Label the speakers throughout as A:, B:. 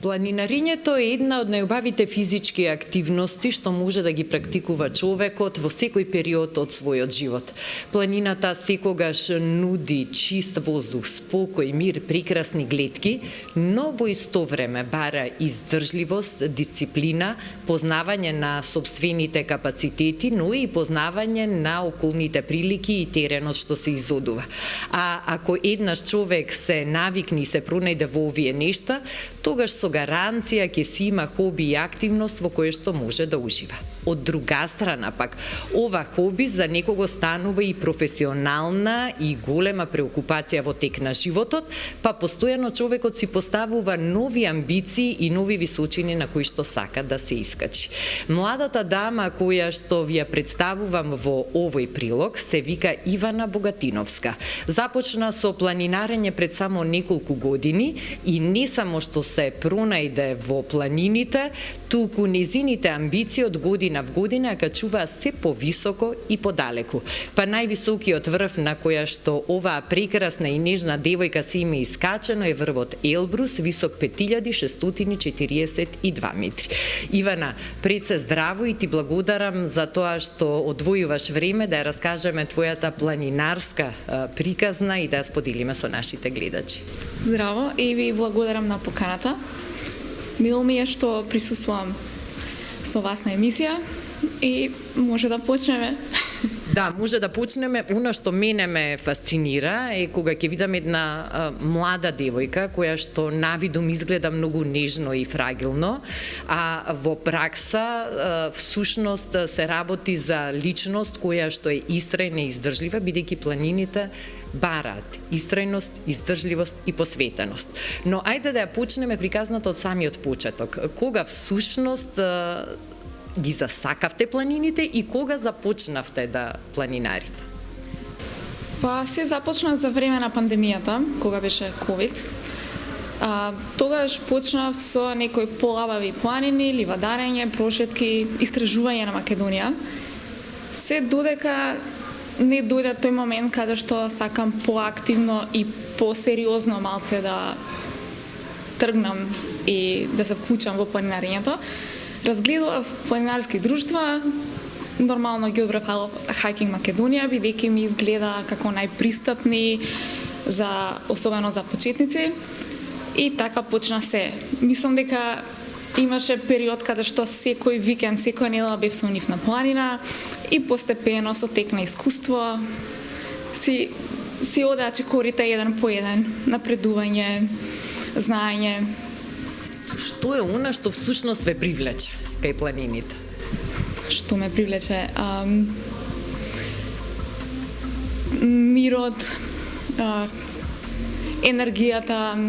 A: Планинарењето е една од најубавите физички активности што може да ги практикува човекот во секој период од својот живот. Планината секогаш нуди чист воздух, спокој, мир, прекрасни гледки, но во исто време бара издржливост, дисциплина, познавање на сопствените капацитети, но и познавање на околните прилики и теренот што се изодува. А ако еднаш човек се навикни и се пронајде во овие нешта, тогаш со гаранција ќе си има хоби и активност во кое што може да ужива. Од друга страна пак, ова хоби за некого станува и професионална и голема преокупација во тек на животот, па постојано човекот си поставува нови амбиции и нови височини на кои што сака да се искачи. Младата дама која што ви ја представувам во овој прилог се вика Ивана Богатиновска. Започна со планинарење пред само неколку години и не само што се пронајде во планините, туку незините амбиции од година в година качуваа се повисоко и подалеку. Па највисокиот врв на која што оваа прекрасна и нежна девојка се име искачено е врвот Елбрус, висок 5642 метри. Ивана, пред се здраво и ти благодарам за тоа што одвојуваш време да ја раскажеме твојата планинарска приказна и да ја споделиме со нашите гледачи.
B: Здраво и ви благодарам на поканата. Мило ми е што присуствувам со вас на емисија и може да почнеме.
A: Да, може да почнеме. Она што мене ме фасцинира е кога ќе видам една млада девојка која што навидум изгледа многу нежно и фрагилно, а во пракса всушност се работи за личност која што е истрајна и издржлива, бидејќи планините бараат истрајност, издржливост и посветеност. Но ајде да ја почнеме приказната од самиот почеток. Кога всушност ги засакавте планините и кога започнавте да планинарите?
B: Па се започна за време на пандемијата, кога беше ковид. Тогаш почнав со некои полабави планини, ливадарење, прошетки, истражување на Македонија. Се додека не дојде тој момент каде што сакам поактивно и посериозно малце да тргнам и да се вклучам во планинарењето. Разгледував планинарски друштва, нормално ги одбрав Hiking Македонија, бидејќи ми изгледа како најпристапни, особено за почетници. И така почна се. Мислам дека имаше период каде што секој викенд, секоја недела бев со нив на планина и постепено со тек на искуство си одеа чекорите еден по еден, напредување, знаење.
A: Што е она што всушност ве привлече кај планините?
B: Што ме привлече? Мирот, енергијата,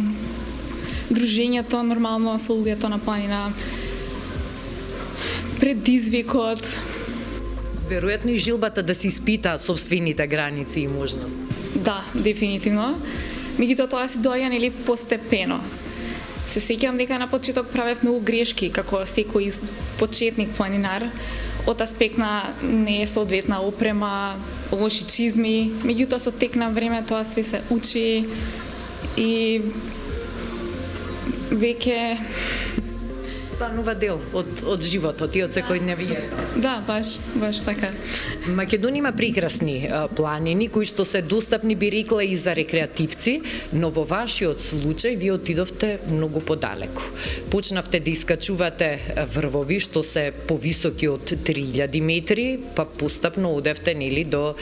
B: дружењето нормално со луѓето на планина, предизвикот.
A: Веројатно и жилбата да се испита собствените граници и можности.
B: Да, дефинитивно. Меѓутоа тоа се доаѓа нели постепено. Се сеќавам дека на почеток правев многу грешки како секој почетник планинар од аспект на несоодветна опрема, лоши чизми, меѓутоа со тек на време тоа све се учи и веќе
A: станува дел од животот и од секојдневието.
B: Да, баш така.
A: Македонија има прекрасни планини кои што се достапни, би рекла, и за рекреативци, но во вашиот случај вие отидовте многу подалеку. Почнавте да искачувате врвови што се повисоки од 3000 метри, па постапно одевте нели до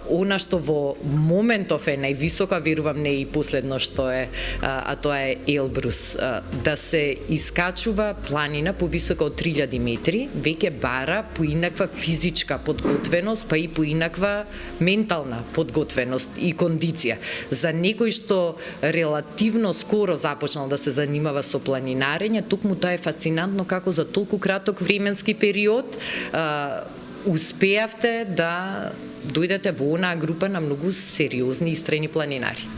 A: она што во моментов е највисока, верувам не и последно што е, а тоа е Елбрус. Да се искачува планина повисока од 3000 метри, веќе бара поинаква физичка подготвеност, па и поинаква ментална подготвеност и кондиција. За некој што релативно скоро започнал да се занимава со планинарење, токму тоа е фасцинантно како за толку краток временски период успеавте да дојдете во онаа група на многу сериозни и истрени планинари.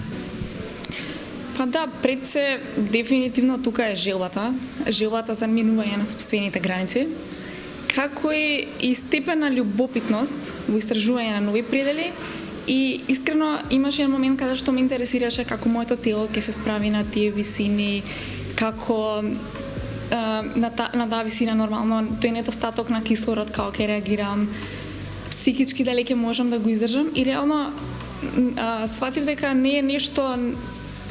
B: Па да, пред се дефинитивно тука е желбата за минување на сопствените граници, како и степен на љубопитност во истражување на нови предели И искрено имаше еден момент каде што ме интересираше како моето тело ќе се справи на тие висини, како на таа висина нормално, тој недостаток на кислород, како ќе реагирам, психички дали ќе можам да го издржам и реално сватив дека не е нешто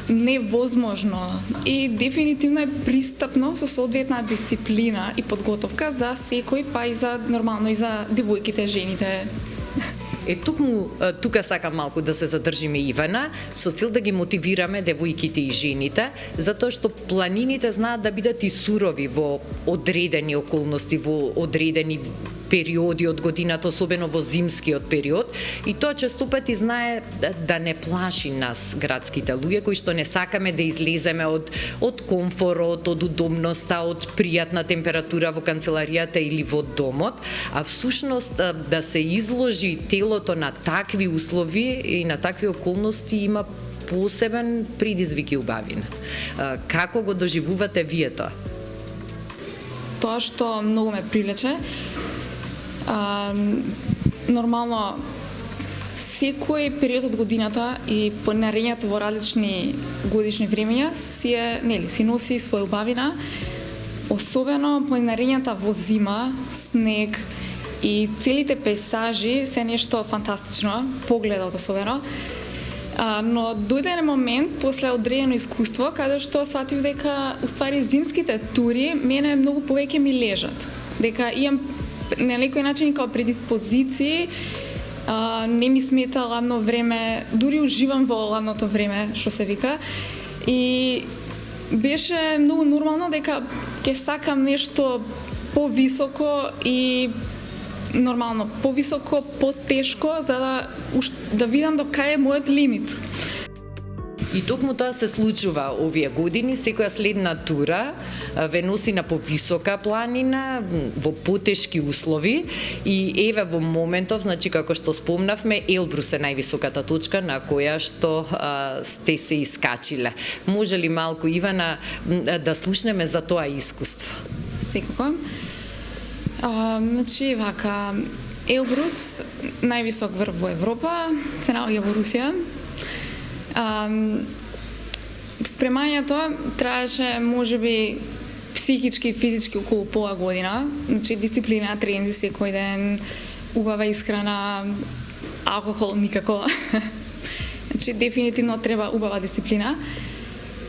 B: невозможно и дефинитивно е пристапно со соодветна дисциплина и подготовка за секој, па и за нормално и за девојките, жените.
A: Тука сакам малку да се задржиме, Ивана, со цел да ги мотивираме девојките и жените, затоа што планините знаат да бидат и сурови во одредени околности, во одредени периоди од годината, особено во зимскиот период, и тоа често пати знае да не плаши нас градските луѓе кои што не сакаме да излеземе од комфорот, од удобноста, од пријатна температура во канцеларијата или во домот, а всушност да се изложи телото на такви услови и на такви околности има посебен предизвик и убавина. Како го доживувате вие тоа?
B: Тоа што многу ме привлече, нормално секој период од годината и планинарењето во различни годишни времења си носи своја убавина, особено планинарењата во зима, снег и целите пейзажи се нешто фантастично, погледот особено. Но дојде на момент после одредено искуство каде што сватив дека уствари зимските тури мене многу повеќе ми лежат, дека имам на некој начин како предиспозиции, не ми смета ладно време, дури уживам во ладното време, што се вика, и беше многу нормално дека ќе сакам нешто повисоко и нормално повисоко, потешко, за да видам до кај е мојот лимит.
A: И токму тоа се случува овие години, секоја следна тура ве носи на повисока планина, во потешки услови и еве во моментов, значи како што спомнавме, Елбрус е највисоката точка на која што сте се искачиле. Може ли малку, Ивана, да слушнеме за тоа искуство?
B: Секако. Значи, вака, Елбрус, највисок врв во Европа, се наоѓа во Русија. Спремањето траеше можеби психички и физички околу пола година, значи дисциплина, тренинзи секој ден, убава исхрана, алкохол никако. Значи дефинитивно треба убава дисциплина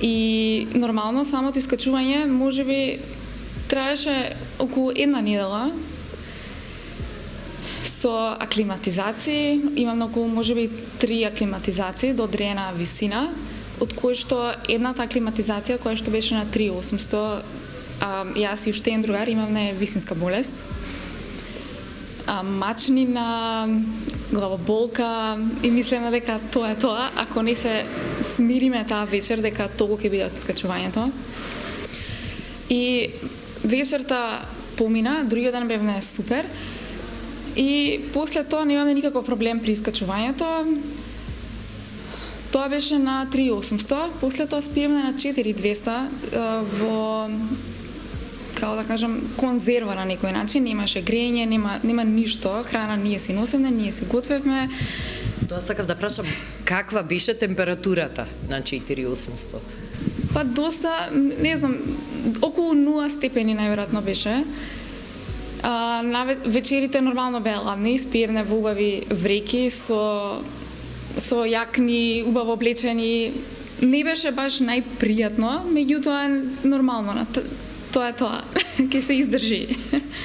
B: и нормално самото искачување можеби траеше околу една недела со аклиматизации, имам околу можеби 3 аклиматизации до одредена висина, од кои што едната аклиматизација која што беше на 3800, јас и уште еден другар имавме висинска болест, мачнина, главоболка и мислиме дека тоа е тоа, ако не се смириме таа вечер дека толку ќе биде искачувањето. И вечерта помина, другиот ден бевме супер. И после тоа немаме никаков проблем при искачувањето. Тоа беше на 3800, после тоа спиевме на 4200 во, како да кажам, конзерва на некој начин, немаше грејење, нема ништо, храна ние си носевме, ние си готвевме.
A: Тоа сакав да прашам, каква беше температурата на 4800?
B: Па доста, не знам, околу 0 степени најверојатно беше. На вечерите нормално беа ладни, спиевме во убави вреки со јакни, убаво облечени. Не беше баш најпријатно, меѓутоа нормално, тоа е тоа, ќе се издржи.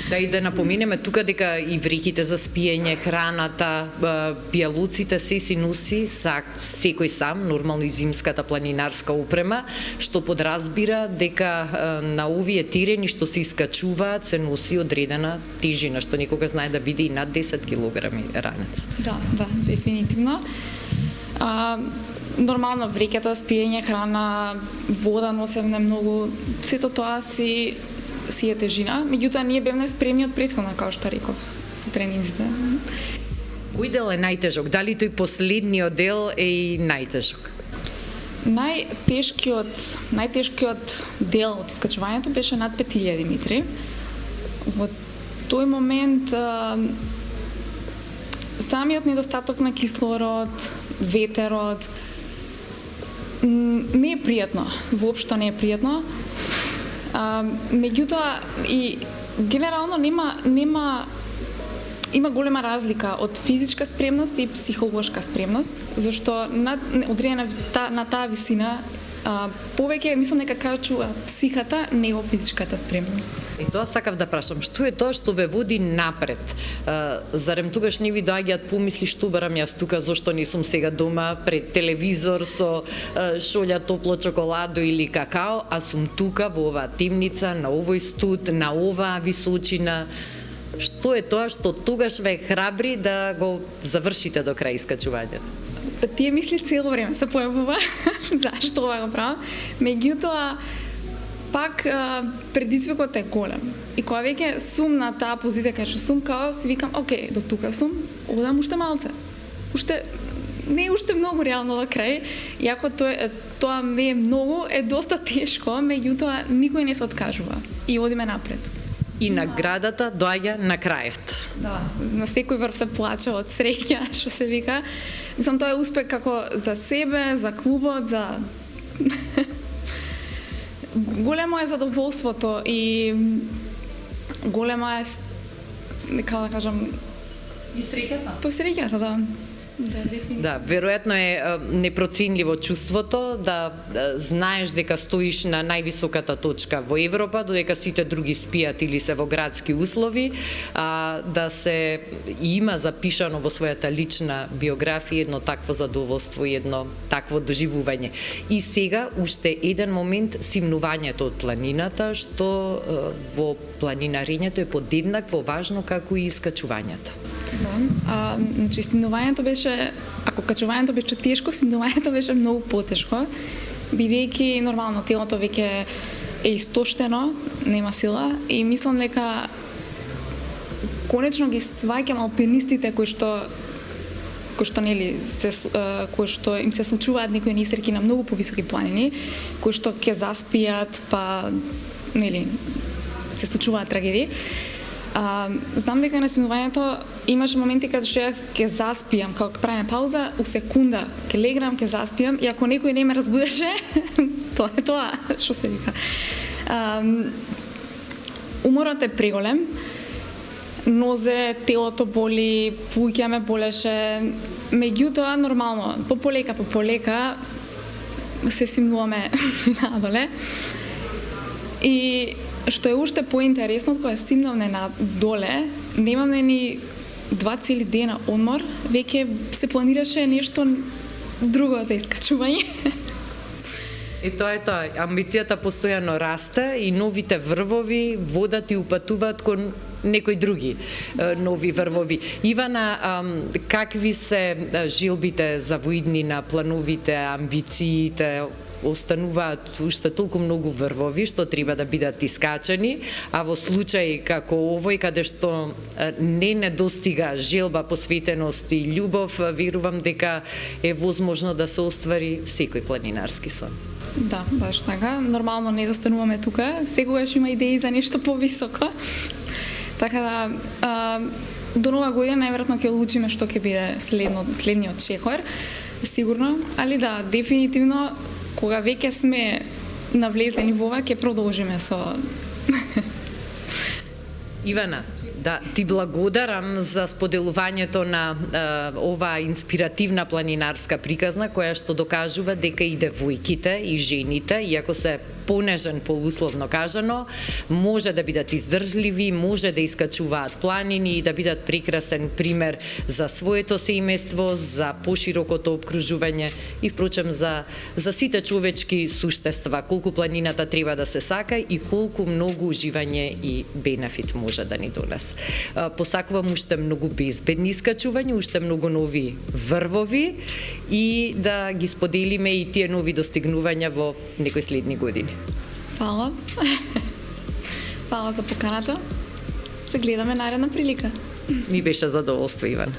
A: Да, и да напоменеме тука дека и вреките за спиење, храната, пијалуците се си носи секој сам, нормално и зимската планинарска опрема, што подразбира дека на овие терени што се искачуваат се носи одредена тежина, што некога знае да биде и над 10 килограми ранец.
B: Да, дефинитивно. Нормално вреката, спиење, храна, вода носевме многу, сето тоа си е тежина, меѓутоа ние бевме спремни од претходно, како што реков, со тренинзите.
A: Кој дел е најтежок? Дали тој последниот дел е и најтежок?
B: Најтешкиот дел од искачувањето беше над 5000 метри. Во тој момент самиот недостаток на кислород, ветерот, не е пријатно, воопшто не е пријатно. Меѓутоа и генерално има голема разлика од физичка спремност и психолошка спремност, зашто одредена на таа висина повеќе мислам дека качува психата него физичката спремност.
A: И тоа сакав да прашам, што е тоа што ве води напред? Зарем тогаш не ви доаѓаат помисли што барам јас тука, зошто не сум сега дома пред телевизор со шолја топло чоколадо или какао, а сум тука во оваа темница, на овој студ, на оваа височина. Што е тоа што тогаш ве храбри да го завршите до крај искачувањето?
B: Тие мисли цело време се појавува зашто ова го правам. Меѓутоа пак предизвикот е голем. И кога веќе сум на таа позиција кај што сум, као си викам, окей, до тука сум, одам уште малце. Не е уште многу реално до крај, иако тоа не е многу, е доста тешко, меѓутоа никој не се откажува и одиме напред.
A: И наградата доаѓа на крајот.
B: Да, на секој врв се плаче од среќа, што се вика. Мислам, тоа е успех како за себе, за клубот, за... Големо е задоволството и голема е, како да кажам...
A: И среќата?
B: По среќата, да.
A: Да, веројатно е непроценливо чувството да знаеш дека стоиш на највисоката точка во Европа, додека сите други спијат или се во градски услови, да се има запишано во својата лична биографија едно такво задоволство и едно такво доживување. И сега уште еден момент, симнувањето од планината, што во планинарењето е подеднакво важно како и искачувањето.
B: Да, значи симнувањето беше, ако качувањето беше тешко, симнувањето беше многу потешко, бидејќи нормално телото веќе е истоштено, нема сила и мислам дека конечно ги сваќам алпинистите кои што им се случуваат некои несреќи на многу повисоки планини, кои што ќе заспијат, па нели се случуваат трагедии. Знам дека на симнувањето имаше моменти кога што ја ќе заспијам, кога правиме пауза, у секунда ќе легнам, ќе заспијам и ако некој не ме разбудеше, тоа е тоа, што се вика. Уморот е преголем, нозе, телото боли, пуќа ме болеше, меѓутоа нормално, по полека се симнуваме надоле. И што е уште поинтересно, кога симнавме надоле, немаме ни 2 цели дена одмор, веќе се планираше нешто друго за искачување.
A: И тоа е тоа, амбицијата постојано расте и новите врвови водат и упатуваат кон некои други нови врвови. Ивана, какви се желбите за во иднина, плановите, амбициите? Остануваат уште толку многу врвови што треба да бидат искачани, а во случај како овој, каде што не недостига желба, посветеност и љубов, верувам дека е возможно да се оствари секој планинарски сон.
B: Да, баш така. Нормално не застануваме тука, секогаш има идеи за нешто повисоко. Така да, до нова година најверојатно ќе одлучиме што ќе биде следниот чекор, сигурно, али да, дефинитивно кога веќе сме навлезени во ова, ќе продолжиме со...
A: Ивана, да, ти благодарам за споделувањето на оваа инспиративна планинарска приказна, која што докажува дека и девојките и жените, иако се понежен условно кажано, може да бидат издржливи, може да искачуваат планини и да бидат прекрасен пример за своето семејство, за поширокото обкружување и впрочем за сите човечки суштества, колку планината треба да се сака и колку многу уживање и бенефит може да ни донесе. Посакувам уште многу безбедни искачувања, уште многу нови врвови и да ги споделиме и тие нови достигнувања во некои следни години.
B: Фала. Фала за поканата. Се гледаме наредна прилика.
A: Ми беше задоволство, Иван.